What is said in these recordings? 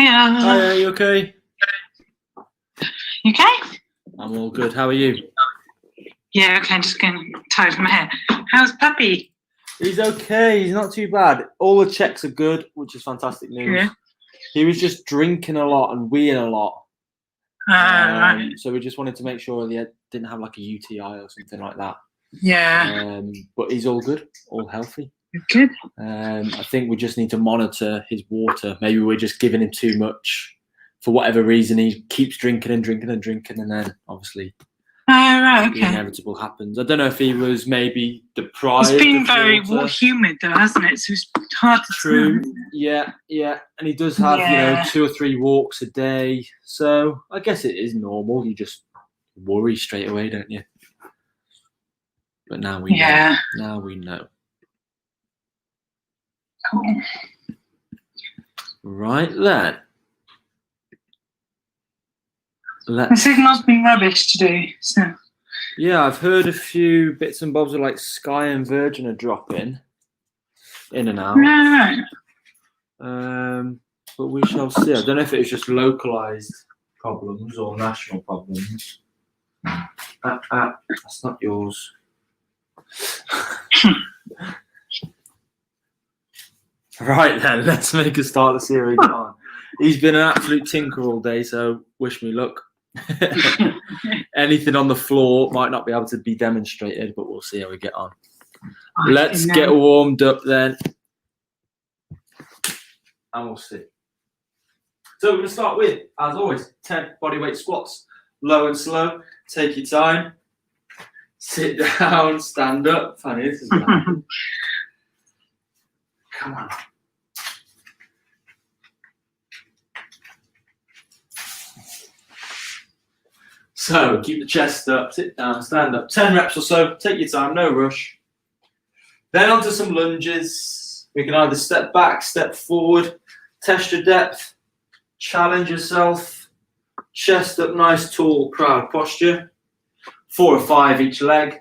Hiya. Hi, are you okay? You okay? I'm all good. How are you? Yeah, okay, I'm just getting tired of my hair. How's Puppy? He's okay. He's not too bad. All the checks are good, which is fantastic news. Yeah. He was just drinking a lot and weeing a lot. Right. So we just wanted to make sure he didn't have like a UTI or something like that. Yeah. But he's all good, all healthy. Good. I think we just need to monitor his water. Maybe we're just giving him too much. For whatever reason, he keeps drinking and drinking and drinking, and then obviously Right, the okay. inevitable happens. I don't know if he was maybe deprived. It's been of very water. humid though, hasn't it? So it's hard to True. swim. Yeah. And he does have, 2 or 3 walks a day. So I guess it is normal. You just worry straight away, don't you? But now we know. Now we know. Cool. Right then. The signal's been rubbish today, so. Yeah, I've heard a few bits and bobs of like Sky and Virgin are dropping in and out. Right. But we shall see. I don't know if it's just localized problems or national problems. That's not yours. Right then, let's make a start to see how we get on. He's been an absolute tinker all day, so wish me luck. Anything on the floor might not be able to be demonstrated, but we'll see how we get on. Let's get warmed up then, and we'll see. So we're going to start with, as always, 10 bodyweight squats, low and slow. Take your time. Sit down, stand up. Funny, this is going to happen. Come on. So keep the chest up, sit down, stand up. 10 reps or so. Take your time, no rush. Then onto some lunges. We can either step back, step forward, test your depth, challenge yourself. Chest up, nice, tall, proud posture. 4 or 5 each leg.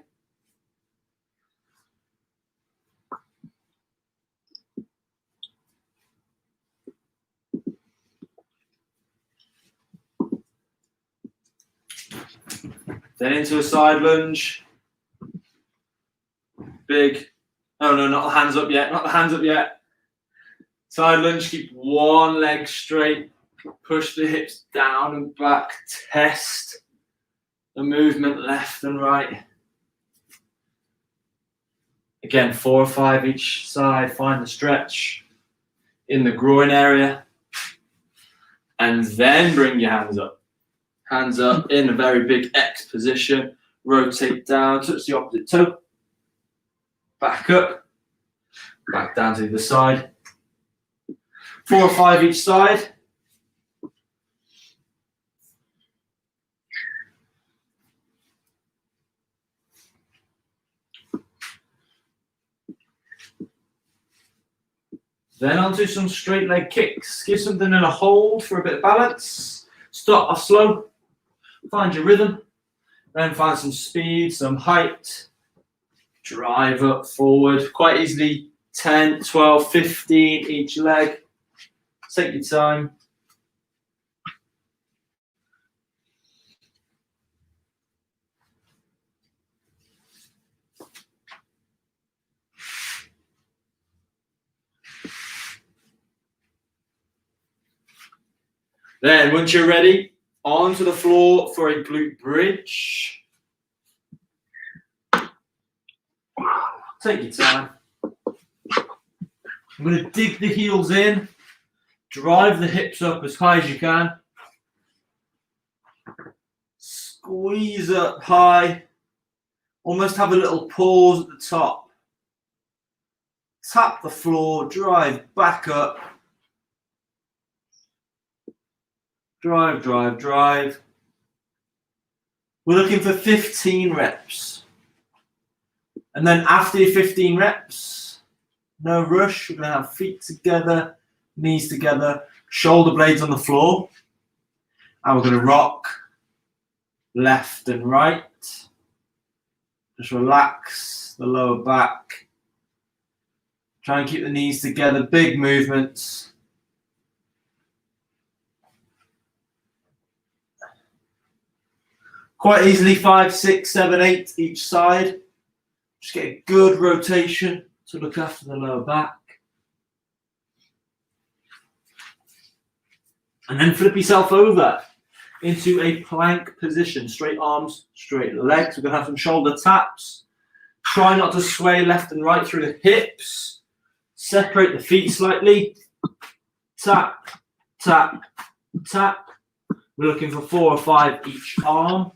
Then into a side lunge. Big. Oh no, not the hands up yet. Not the hands up yet. Side lunge, keep one leg straight. Push the hips down and back. Test the movement left and right. Again, 4 or 5 each side. Find the stretch in the groin area. And then bring your hands up. Hands up in a very big X position. Rotate down, touch the opposite toe. Back up. Back down to the side. 4 or 5 each side. Then onto some straight leg kicks. Give something in a hold for a bit of balance. Start off slow. Find your rhythm. Then find some speed, some height. Drive up forward. Quite easily 10, 12, 15 each leg. Take your time. Then, once you're ready, onto the floor for a glute bridge. Take your time. I'm going to dig the heels in, drive the hips up as high as you can. Squeeze up high. Almost have a little pause at the top. Tap the floor, drive back up. Drive, drive, drive. We're looking for 15 reps. And then after your 15 reps, no rush, we're going to have feet together, knees together, shoulder blades on the floor. And we're going to rock left and right. Just relax the lower back. Try and keep the knees together, big movements. Quite easily 5, 6, 7, 8 each side. Just get a good rotation to look after the lower back. And then flip yourself over into a plank position. Straight arms, straight legs. We're going to have some shoulder taps. Try not to sway left and right through the hips. Separate the feet slightly. Tap, tap, tap. We're looking for 4 or 5 each arm.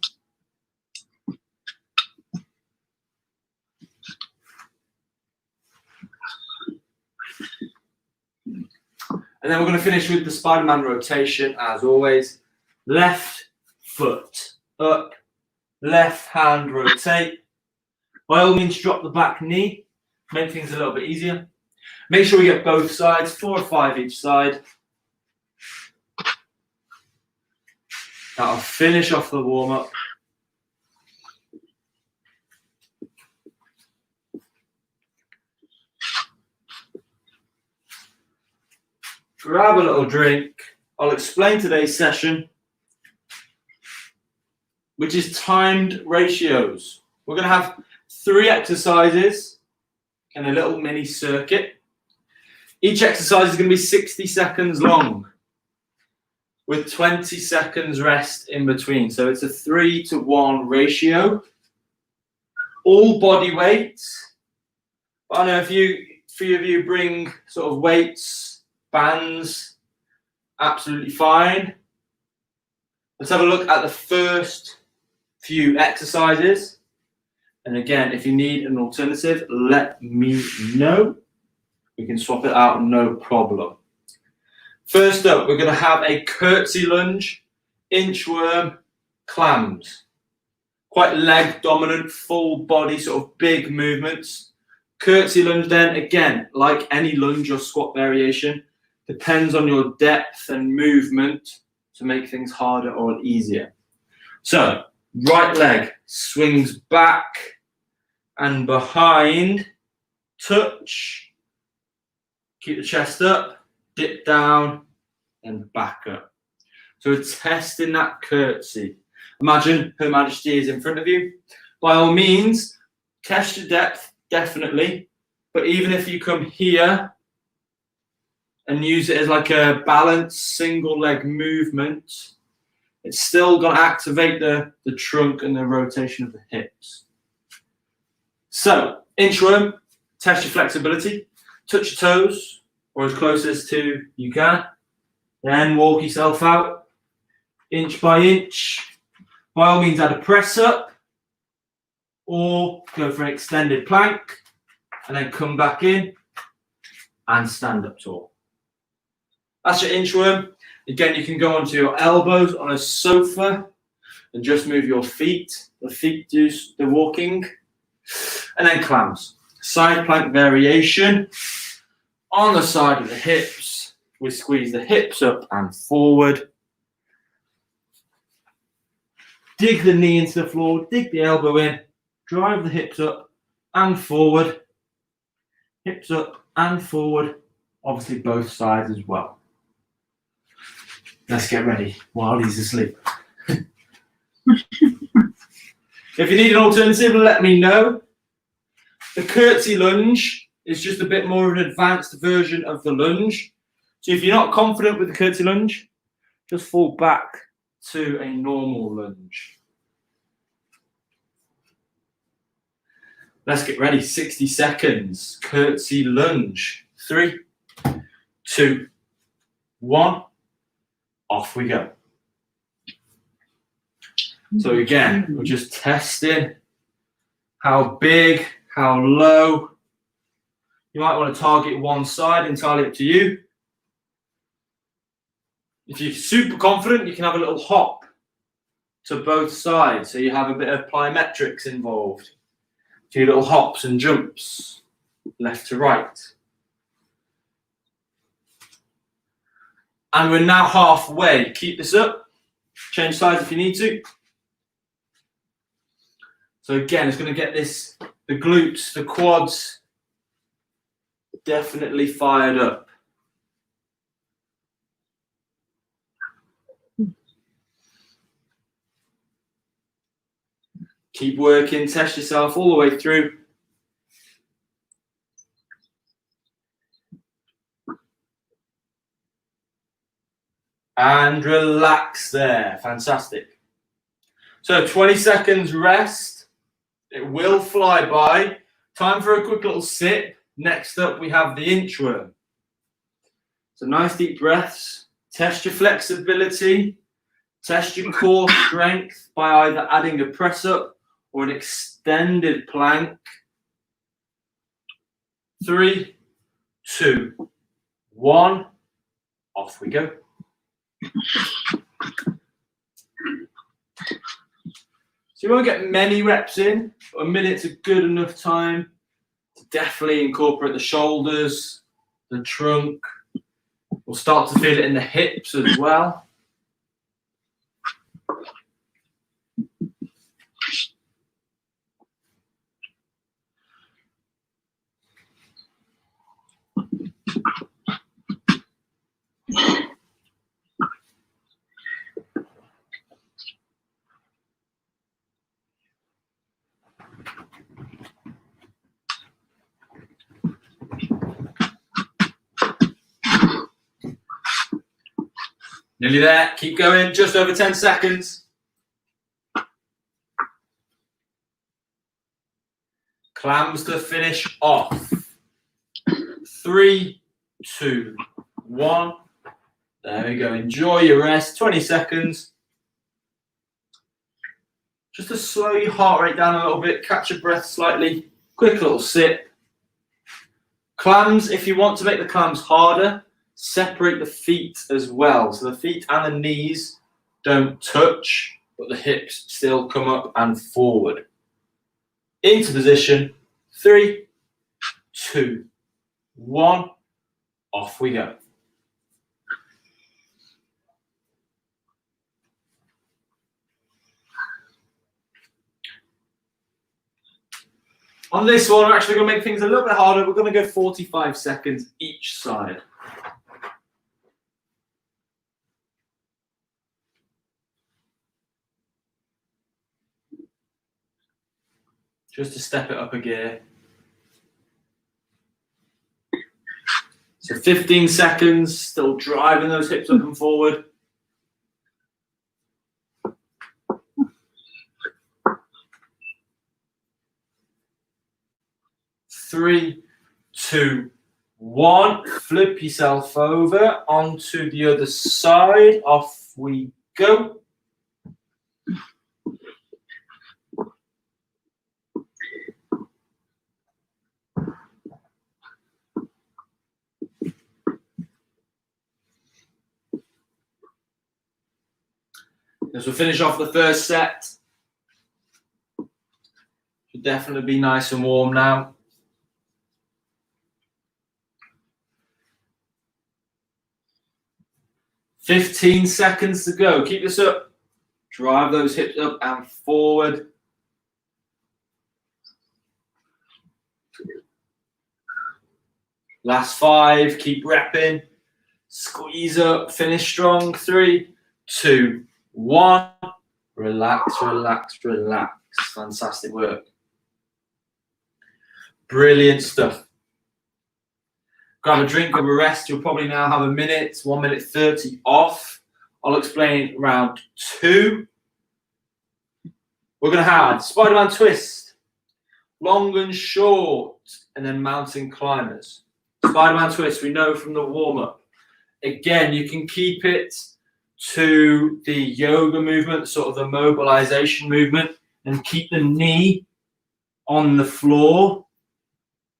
And then we're going to finish with the Spider-Man rotation, as always. Left foot up, left hand rotate. By all means, drop the back knee. Make things a little bit easier. Make sure we get both sides, 4 or 5 each side. That'll finish off the warm-up. Grab a little drink. I'll explain today's session, which is timed ratios. We're going to have 3 exercises and a little mini circuit. Each exercise is going to be 60 seconds long with 20 seconds rest in between. So it's a 3-to-1 ratio. All body weight. But I know a few of you bring sort of weights, bands, absolutely fine. Let's have a look at the first few exercises. And again, if you need an alternative, let me know. We can swap it out, no problem. First up, we're going to have a curtsy lunge, inchworm, clams. Quite leg dominant, full body, sort of big movements. Curtsy lunge then, again, like any lunge or squat variation, depends on your depth and movement to make things harder or easier. So, right leg swings back and behind, touch, keep the chest up, dip down and back up. So we're testing that curtsy. Imagine Her Majesty is in front of you. By all means, test your depth, definitely. But even if you come here and use it as like a balanced single leg movement, it's still going to activate the trunk and the rotation of the hips. So, inchworm, test your flexibility. Touch your toes, or as close as to you can. Then walk yourself out, inch by inch. By all means, add a press up, or go for an extended plank, and then come back in and stand up tall. That's your inchworm. Again, you can go onto your elbows on a sofa and just move your feet. The feet do the walking. And then clams. Side plank variation. On the side of the hips, we squeeze the hips up and forward. Dig the knee into the floor, dig the elbow in, drive the hips up and forward. Hips up and forward. Obviously both sides as well. Let's get ready while he's asleep. If you need an alternative, let me know. The curtsy lunge is just a bit more of an advanced version of the lunge. So if you're not confident with the curtsy lunge, just fall back to a normal lunge. Let's get ready. 60 seconds. Curtsy lunge. 3, 2, 1. Off we go. So again, we're just testing how big, how low. You might want to target one side, entirely up to you. If you're super confident, you can have a little hop to both sides, so you have a bit of plyometrics involved. A few little hops and jumps, left to right. And we're now halfway. Keep this up. Change sides if you need to. So again, it's going to get this, the glutes, the quads, definitely fired up. Keep working, test yourself all the way through. And relax there. Fantastic. So 20 seconds rest. It will fly by. Time for a quick little sip. Next up, we have the inchworm. So nice deep breaths. Test your flexibility. Test your core strength by either adding a press up or an extended plank. 3, 2, 1. Off we go. So you won't get many reps in, but a minute's a good enough time to definitely incorporate the shoulders, the trunk. We'll start to feel it in the hips as well. Nearly there. Keep going. Just over 10 seconds. Clams to finish off. 3, 2, 1. There we go. Enjoy your rest. 20 seconds. Just to slow your heart rate down a little bit. Catch your breath slightly. Quick little sip. Clams, if you want to make the clams harder, separate the feet as well. So the feet and the knees don't touch, but the hips still come up and forward. Into position. 3, 2, 1. Off we go. On this one, we're actually going to make things a little bit harder. We're going to go 45 seconds each side. Just to step it up a gear. So 15 seconds, still driving those hips up and forward. 3, 2, 1. Flip yourself over onto the other side. Off we go. As we finish off the first set, should definitely be nice and warm now. "15 seconds to go. Keep this up. Drive those hips up and forward. Last 5. Keep repping. Squeeze up. Finish strong. 3, 2, 1. Relax, relax, relax. Fantastic work. Brilliant stuff. Grab a drink, grab a rest. You'll probably now have a minute, 1 minute 30 off. I'll explain round 2. We're going to have Spider-Man twist, long and short, and then mountain climbers. Spider-Man twist, we know from the warm-up. Again, you can keep it to the yoga movement, sort of the mobilization movement, and keep the knee on the floor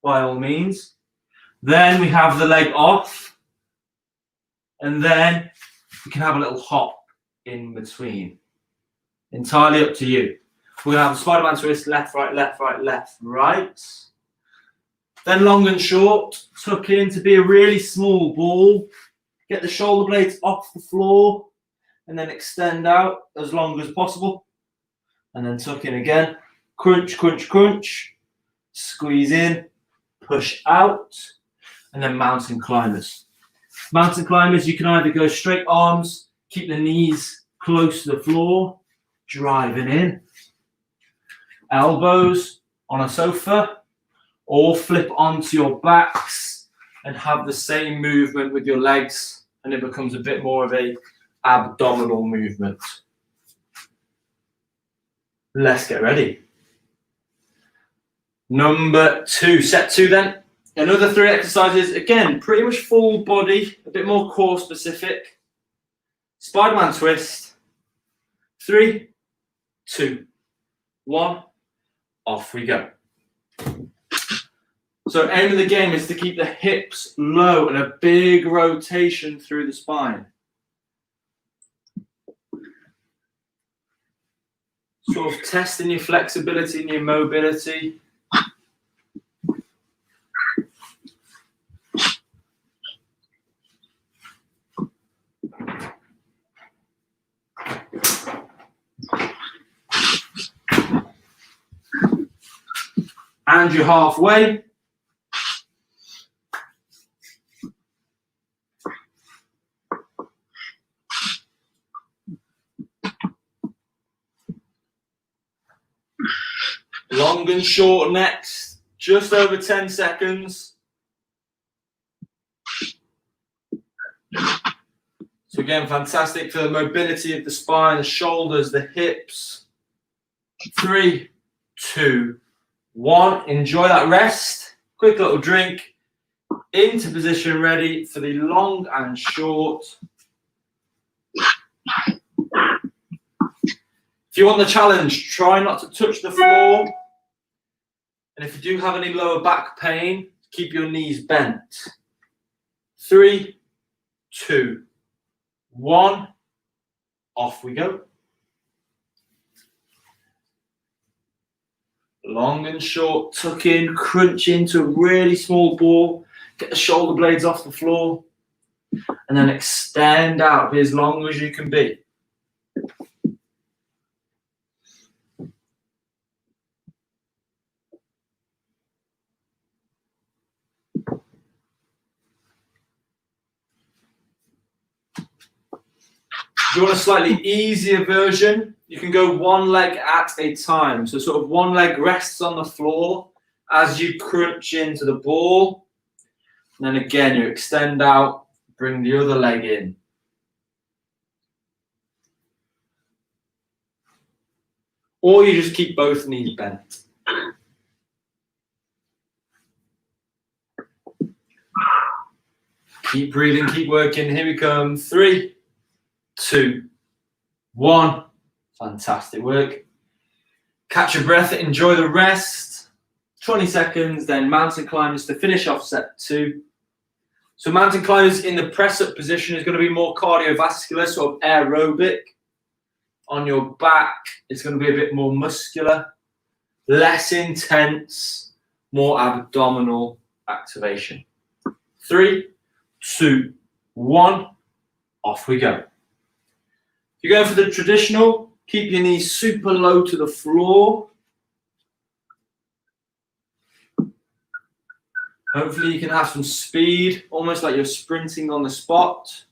by all means. Then we have the leg off, and then we can have a little hop in between. Entirely up to you. We're going to have the Spider-Man twist, left, right, left, right, left, right. Then long and short, tuck in to be a really small ball. Get the shoulder blades off the floor, and then extend out as long as possible. And then tuck in again. Crunch, crunch, crunch. Squeeze in, push out. And then mountain climbers. Mountain climbers, you can either go straight arms, keep the knees close to the floor, driving in. elbows on a sofa, or flip onto your backs and have the same movement with your legs, and it becomes a bit more of a abdominal movement. Let's get ready. Number 2, set 2 then. Another 3 exercises, again, pretty much full body, a bit more core specific. Spider-Man twist. 3, 2, 1, off we go. So aim of the game is to keep the hips low and a big rotation through the spine. Sort of testing your flexibility and your mobility. And you're halfway. Long and short next, just over 10 seconds. So again, fantastic for the mobility of the spine, the shoulders, the hips. 3, 2, 1. Enjoy that rest. Quick little drink. Into position, ready for the long and short. If you want the challenge, try not to touch the floor. And if you do have any lower back pain, keep your knees bent. 3, 2, 1. Off we go. Long and short, tuck in, crunch into a really small ball. Get the shoulder blades off the floor. And then extend out, be as long as you can be. If you want a slightly easier version, you can go one leg at a time. So sort of one leg rests on the floor as you crunch into the ball. And then again, you extend out, bring the other leg in. Or you just keep both knees bent. Keep breathing, keep working. Here we come. 3, 2, 1. Fantastic work. Catch your breath, enjoy the rest. 20 seconds, then mountain climbers to finish off set 2. So mountain climbers in the press-up position is going to be more cardiovascular, sort of aerobic. On your back, it's going to be a bit more muscular, less intense, more abdominal activation. 3, 2, 1, off we go. If you're going for the traditional, keep your knees super low to the floor. Hopefully you can have some speed, almost like you're sprinting on the spot.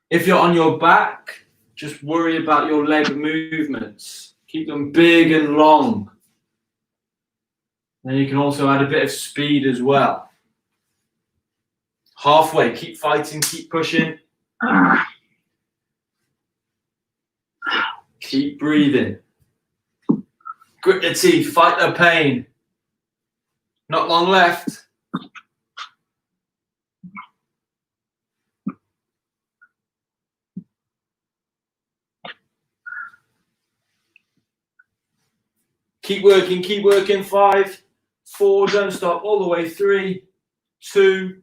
If you're on your back, just worry about your leg movements. Keep them big and long. Then you can also add a bit of speed as well. Halfway, keep fighting, keep pushing. Keep breathing. Grit the teeth, fight the pain. Not long left. Keep working. 5, 4, don't stop, all the way. 3, 2,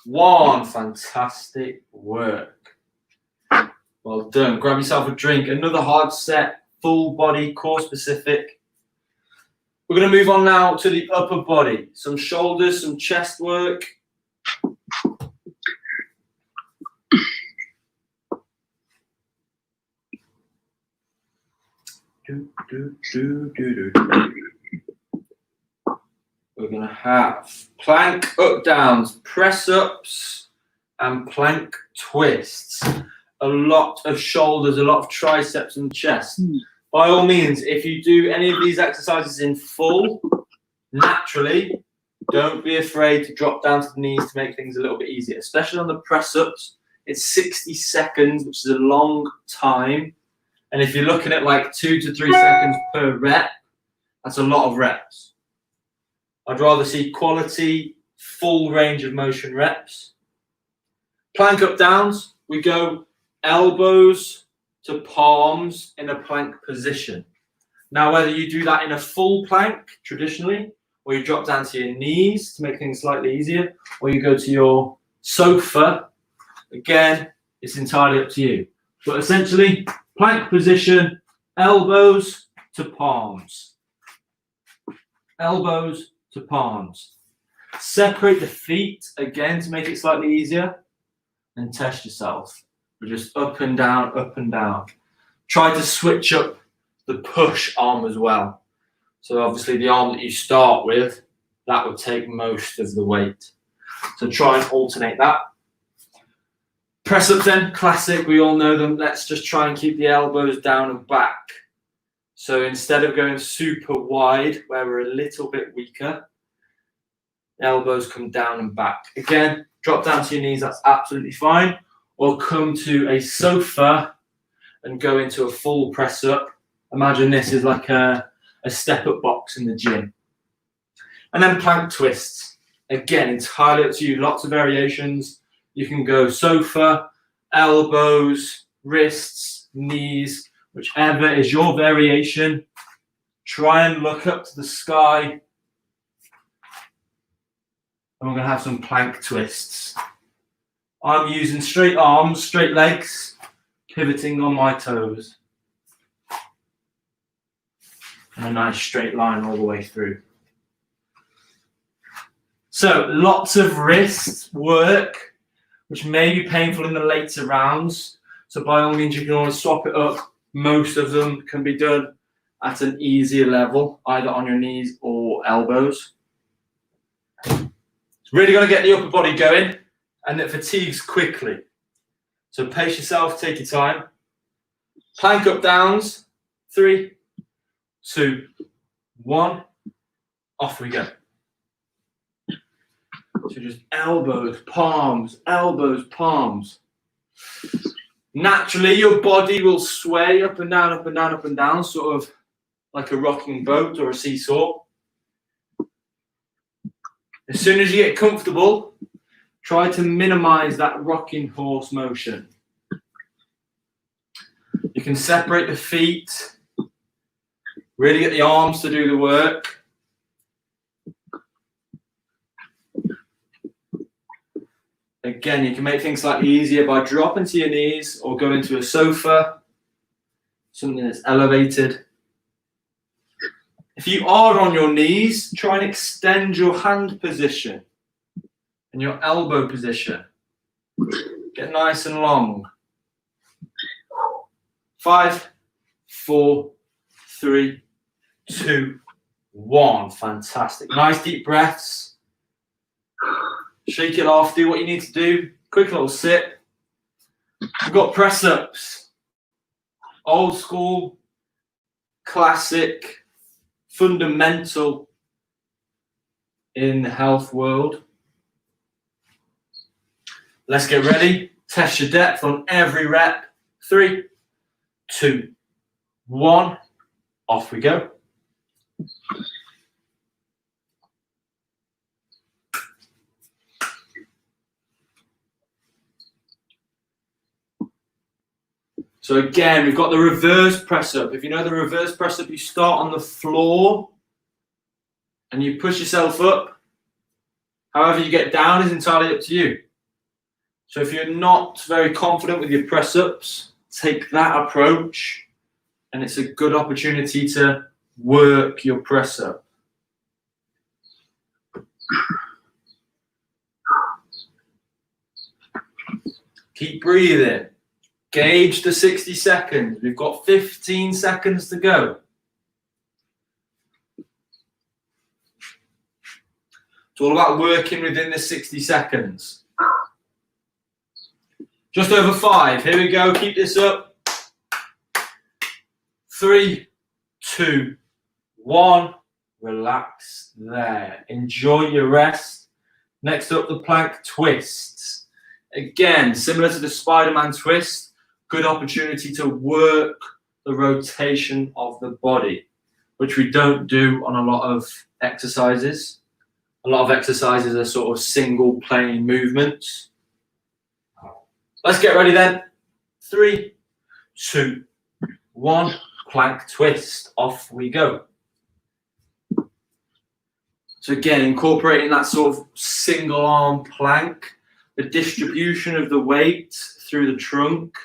1. Fantastic work. Well done. Grab yourself a drink. Another hard set, full body, core specific. We're going to move on now to the upper body. Some shoulders, some chest work. We're going to have plank up downs, press ups, and plank twists. A lot of shoulders, a lot of triceps and chest. By all means, if you do any of these exercises in full, naturally, don't be afraid to drop down to the knees to make things a little bit easier, especially on the press-ups. It's 60 seconds, which is a long time. And if you're looking at like 2 to 3 seconds per rep, that's a lot of reps. I'd rather see quality, full range of motion reps. Plank up downs, we go elbows to palms in a plank position. Now, whether you do that in a full plank, traditionally, or you drop down to your knees to make things slightly easier, or you go to your sofa, again, it's entirely up to you. But essentially, plank position, elbows to palms. Elbows to palms. Separate the feet, again, to make it slightly easier, and test yourself. We're just up and down, up and down. Try to switch up the push arm as well. So obviously the arm that you start with, that would take most of the weight. So try and alternate that. Press ups then, classic, we all know them. Let's just try and keep the elbows down and back. So instead of going super wide, where we're a little bit weaker, elbows come down and back. Again, drop down to your knees, that's absolutely fine. Or come to a sofa and go into a full press up. Imagine this is like a step-up box in the gym. And then plank twists. Again, entirely up to you, lots of variations. You can go sofa, elbows, wrists, knees, whichever is your variation. Try and look up to the sky. And we're going to have some plank twists. I'm using straight arms, straight legs, pivoting on my toes. And a nice straight line all the way through. So lots of wrist work, which may be painful in the later rounds. So by all means, you can always swap it up. Most of them can be done at an easier level, either on your knees or elbows. It's really going to get the upper body going, and it fatigues quickly. So pace yourself, take your time. Plank up downs, 3, 2, 1, off we go. So just elbows, palms, palms. Naturally, your body will sway up and down, up and down, up and down, sort of like a rocking boat or a seesaw. As soon as you get comfortable, try to minimize that rocking horse motion. You can separate the feet, really get the arms to do the work. Again, you can make things slightly easier by dropping to your knees or going to a sofa, something that's elevated. If you are on your knees, try and extend your hand position and your elbow position. Get nice and long. 5, 4, 3, 2, 1. Fantastic. Nice deep breaths. Shake it off, do what you need to do. Quick little sip. We've got press ups. Old school, classic, fundamental in the health world. Let's get ready. Test your depth on every rep. 3, 2, 1. Off we go. So again, we've got the reverse press up. If you know the reverse press up, you start on the floor and you push yourself up. However you get down is entirely up to you. So if you're not very confident with your press ups, take that approach and it's a good opportunity to work your press up. Keep breathing. Gauge the 60 seconds. We've got 15 seconds to go. It's all about working within the 60 seconds. Just over 5. Here we go. Keep this up. 3, 2, 1. Relax there. Enjoy your rest. Next up, the plank twists. Again, similar to the Spider-Man twist, good opportunity to work the rotation of the body, which we don't do on a lot of exercises. A lot of exercises are sort of single plane movements. Let's get ready then. 3, 2, 1. Plank twist. Off we go. So again, incorporating that sort of single arm plank, the distribution of the weight through the trunk,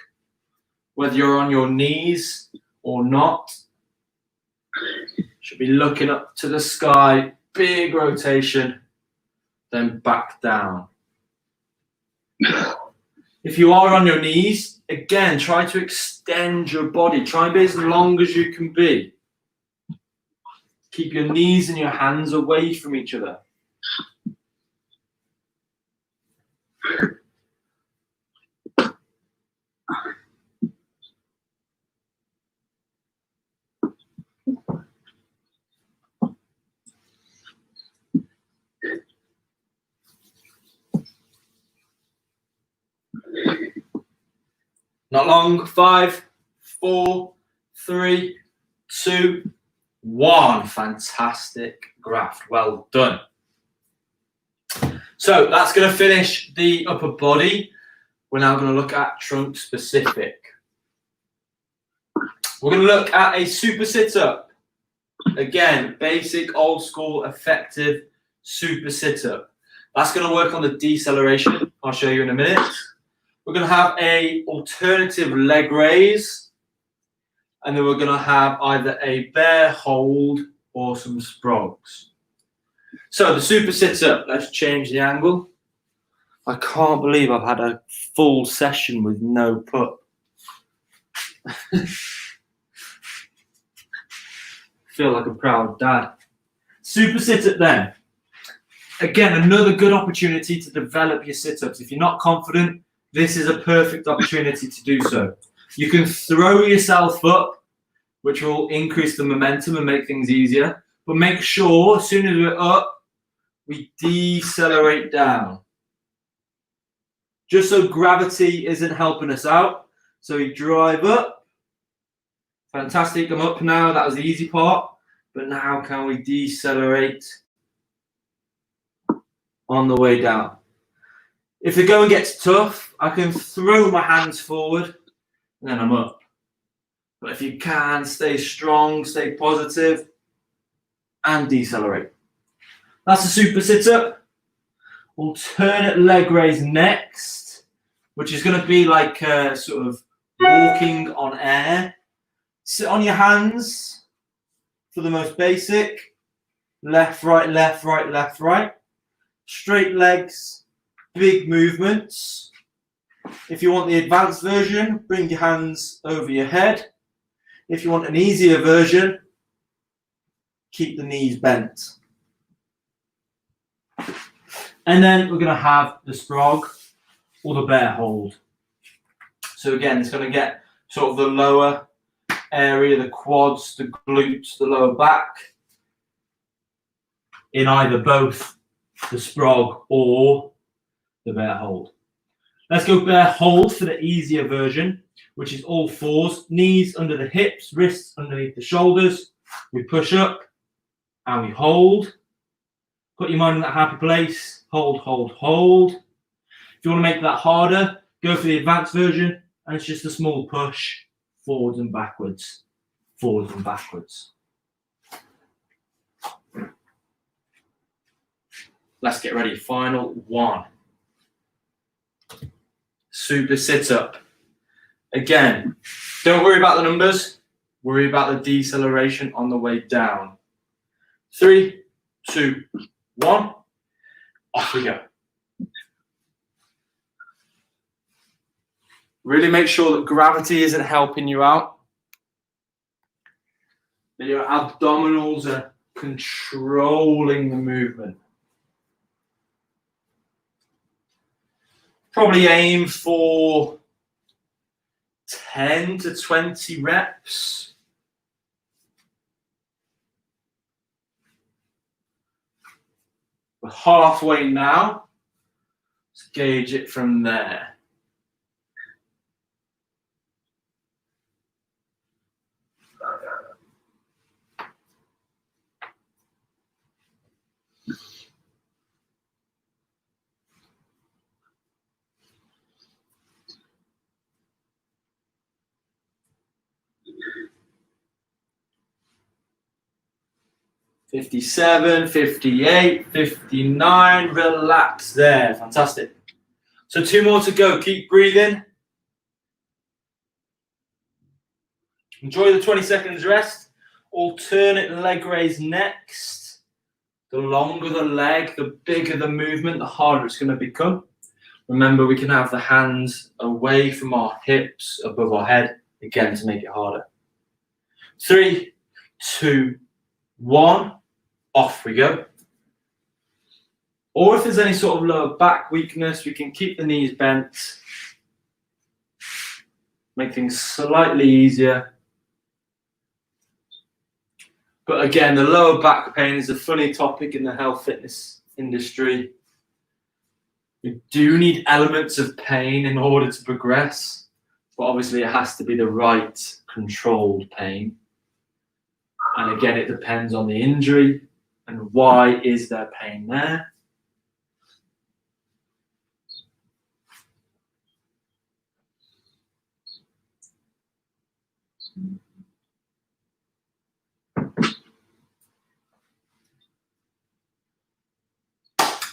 whether you're on your knees or not, should be looking up to the sky, big rotation, then back down. If you are on your knees, again, try to extend your body. Try and be as long as you can be. Keep your knees and your hands away from each other. Not long. 5, 4, 3, 2, 1. Fantastic graft. Well done. So that's going to finish the upper body. We're now going to look at trunk specific. We're going to look at a super sit-up. Again, basic, old school, effective super sit-up. That's going to work on the deceleration. I'll show you in a minute. We're going to have a alternative leg raise, and then we're going to have either a bear hold or some sprogs. So the super sit-up, let's change the angle. I can't believe I've had a full session with no put. Feel like a proud dad. Super sit-up then. Again, another good opportunity to develop your sit-ups. If you're not confident, this is a perfect opportunity to do so. You can throw yourself up, which will increase the momentum and make things easier. But make sure, as soon as we're up, we decelerate down. Just so gravity isn't helping us out. So we drive up. Fantastic, I'm up now. That was the easy part. But now can we decelerate on the way down? If the going gets tough, I can throw my hands forward and then I'm up. But if you can, stay strong, stay positive, and decelerate. That's a super sit-up. Alternate leg raise next, which is going to be like sort of walking on air. Sit on your hands for the most basic. Left, right, left, right, left, right. Straight legs. Big movements. If you want the advanced version, bring your hands over your head. If you want an easier version, keep the knees bent. And then we're going to have the sprog or the bear hold. So again, it's going to get sort of the lower area, the quads, the glutes, the lower back, in either both the sprog or the bear hold. Let's go bear hold for the easier version, which is all fours, knees under the hips, wrists underneath the shoulders. We push up and we hold. Put your mind in that happy place. Hold, hold, hold. If you want to make that harder, go for the advanced version, and it's just a small push forwards and backwards, forwards and backwards. Let's get ready. Final one. Super sit-up. Again, don't worry about the numbers. Worry about the deceleration on the way down. 3, 2, 1. Off we go. Really make sure that gravity isn't helping you out. That your abdominals are controlling the movement. Probably aim for 10 to 20 reps. We're halfway now. Let's gauge it from there. $57, $58, $59. Relax there. Fantastic. So 2 more to go. Keep breathing. Enjoy the 20 seconds rest. Alternate leg raise next. The longer the leg, the bigger the movement, the harder it's going to become. Remember, we can have the hands away from our hips, above our head, again to make it harder. 3, 2, 1. Off we go. Or if there's any sort of lower back weakness, we can keep the knees bent. Make things slightly easier. But again, the lower back pain is a funny topic in the health fitness industry. We do need elements of pain in order to progress, but obviously it has to be the right controlled pain. And again, it depends on the injury and why is there pain there.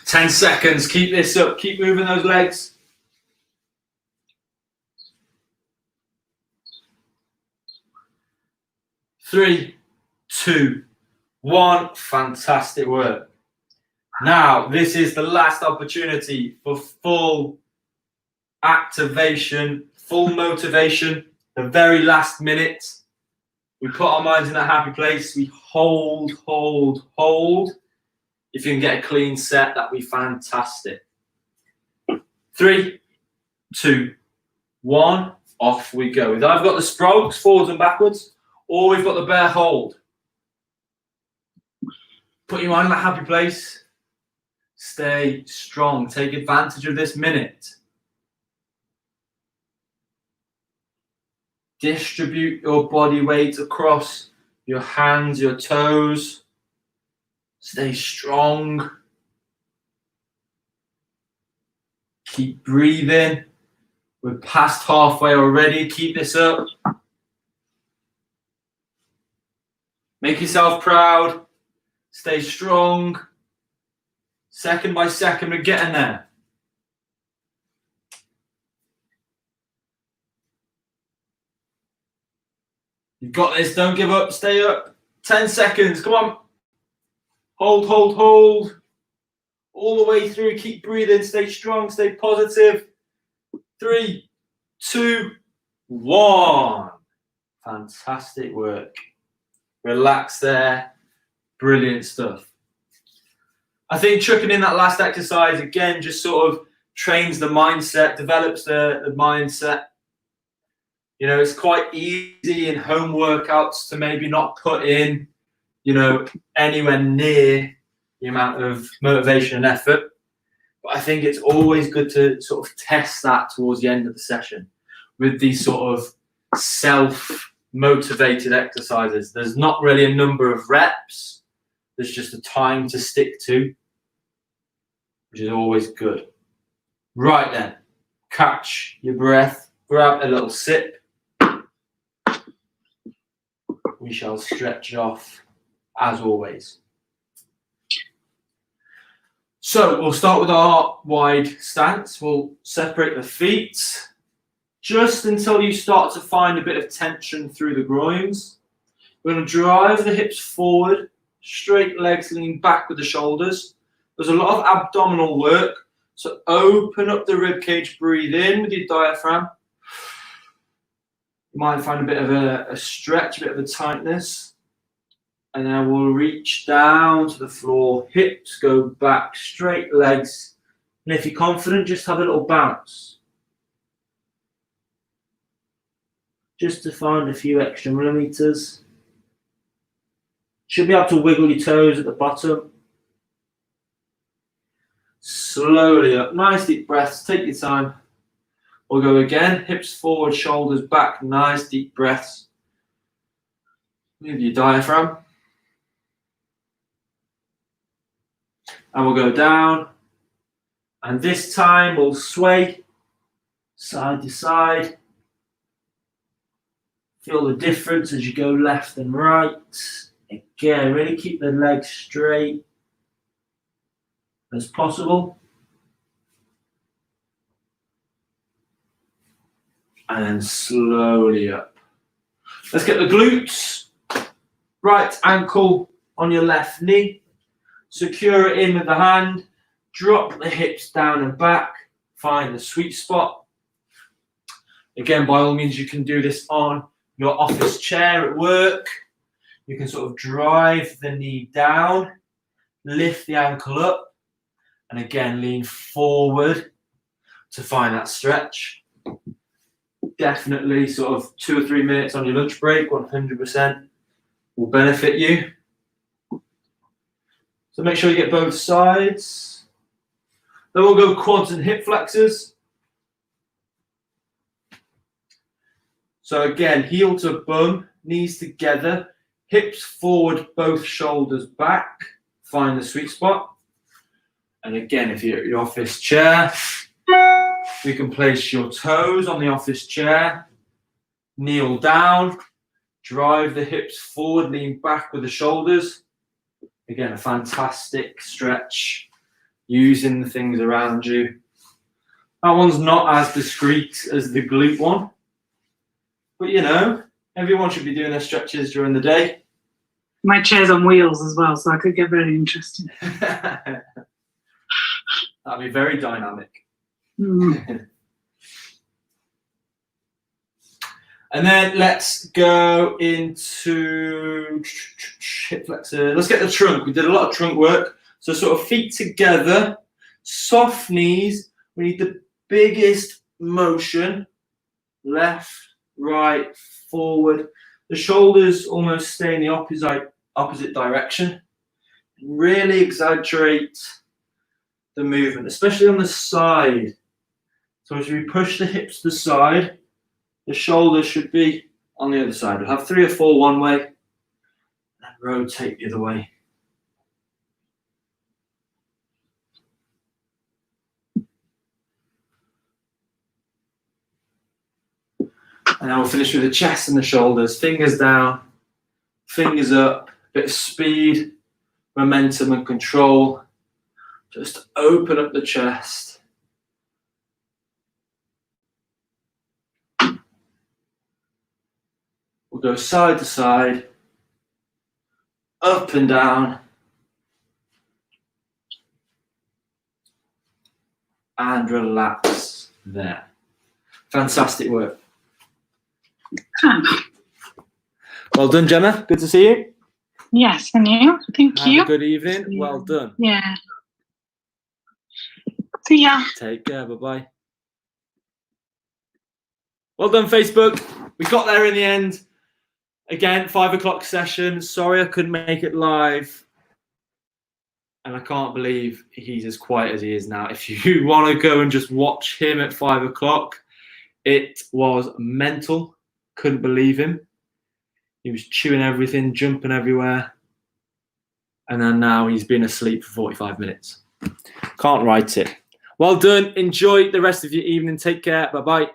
Ten seconds, keep this up, keep moving those legs. 3, 2, 1. Fantastic work. Now, this is the last opportunity for full activation, full motivation, the very last minute. We put our minds in a happy place. We hold, hold, hold. If you can get a clean set, that'd be fantastic. 3, 2, 1. Off we go. Either I've got the sprouts forwards and backwards, or we've got the bear hold. Put your mind in a happy place. Stay strong. Take advantage of this minute. Distribute your body weight across your hands, your toes. Stay strong. Keep breathing. We're past halfway already. Keep this up. Make yourself proud. Stay strong. Second by second, we're getting there. You've got this. Don't give up. Stay up. 10 seconds. Come on. Hold, hold, hold. All the way through. Keep breathing. Stay strong. Stay positive. 3, 2, 1. Fantastic work. Relax there. Brilliant stuff. I think chucking in that last exercise, again, just sort of trains the mindset, develops the mindset. You know, it's quite easy in home workouts to maybe not put in, you know, anywhere near the amount of motivation and effort. But I think it's always good to sort of test that towards the end of the session with these sort of self-motivated exercises. There's not really a number of reps. There's just a time to stick to, which is always good. Right then, catch your breath, grab a little sip. We shall stretch off as always. So we'll start with our wide stance. We'll separate the feet just until you start to find a bit of tension through the groins. We're going to drive the hips forward, straight legs lean back with the shoulders. There's a lot of abdominal work, so open up the rib cage, breathe in with your diaphragm. You might find a bit of a stretch, a bit of a tightness. And then we'll reach down to the floor, hips go back, straight legs. And if you're confident, just have a little bounce. Just to find a few extra millimeters. Should be able to wiggle your toes at the bottom. slowly up. Nice deep breaths. Take your time. We'll go again. Hips forward, shoulders back. Nice deep breaths. Move your diaphragm. And we'll go down. And this time we'll sway side to side. Feel the difference as you go left and right. Again, really keep the legs straight as possible. And then slowly up. Let's get the glutes. Right ankle on your left knee. Secure it in with the hand. Drop the hips down and back. Find the sweet spot. Again, by all means, you can do this on your office chair at work. You can sort of drive the knee down, lift the ankle up, and again, lean forward to find that stretch. Definitely sort of 2 or 3 minutes on your lunch break, 100% will benefit you. So make sure you get both sides. Then we'll go quads and hip flexors. So again, heel to bum, knees together, hips forward, both shoulders back. Find the sweet spot. And again, if you're at your office chair, you can place your toes on the office chair, kneel down, drive the hips forward, lean back with the shoulders. Again, a fantastic stretch using the things around you. That one's not as discreet as the glute one. But you know, everyone should be doing their stretches during the day. My chair's on wheels as well, so that could get very interesting. That'd be very dynamic. Mm. And then let's go into hip flexor. Let's get the trunk. We did a lot of trunk work. So sort of feet together, soft knees. We need the biggest motion. Left, right, forward. The shoulders almost stay in the opposite direction. Really exaggerate the movement, especially on the side. So as we push the hips to the side, the shoulders should be on the other side. We'll have 3 or 4 one way, and rotate the other way. And then we'll finish with the chest and the shoulders. Fingers down, fingers up, bit of speed, momentum and control. Just open up the chest. We'll go side to side, up and down, and relax there. Fantastic work. Well done, Gemma. Good to see you. Yes, and you? Thank you. Have a good evening. Well done. Yeah. See ya. Take care. Bye-bye. Well done, Facebook. We got there in the end. Again, 5 o'clock session. Sorry I couldn't make it live. And I can't believe he's as quiet as he is now. If you want to go and just watch him at 5 o'clock, it was mental. Couldn't believe him. He was chewing everything, jumping everywhere. And then now he's been asleep for 45 minutes. Can't write it. Well done. Enjoy the rest of your evening. Take care. Bye-bye.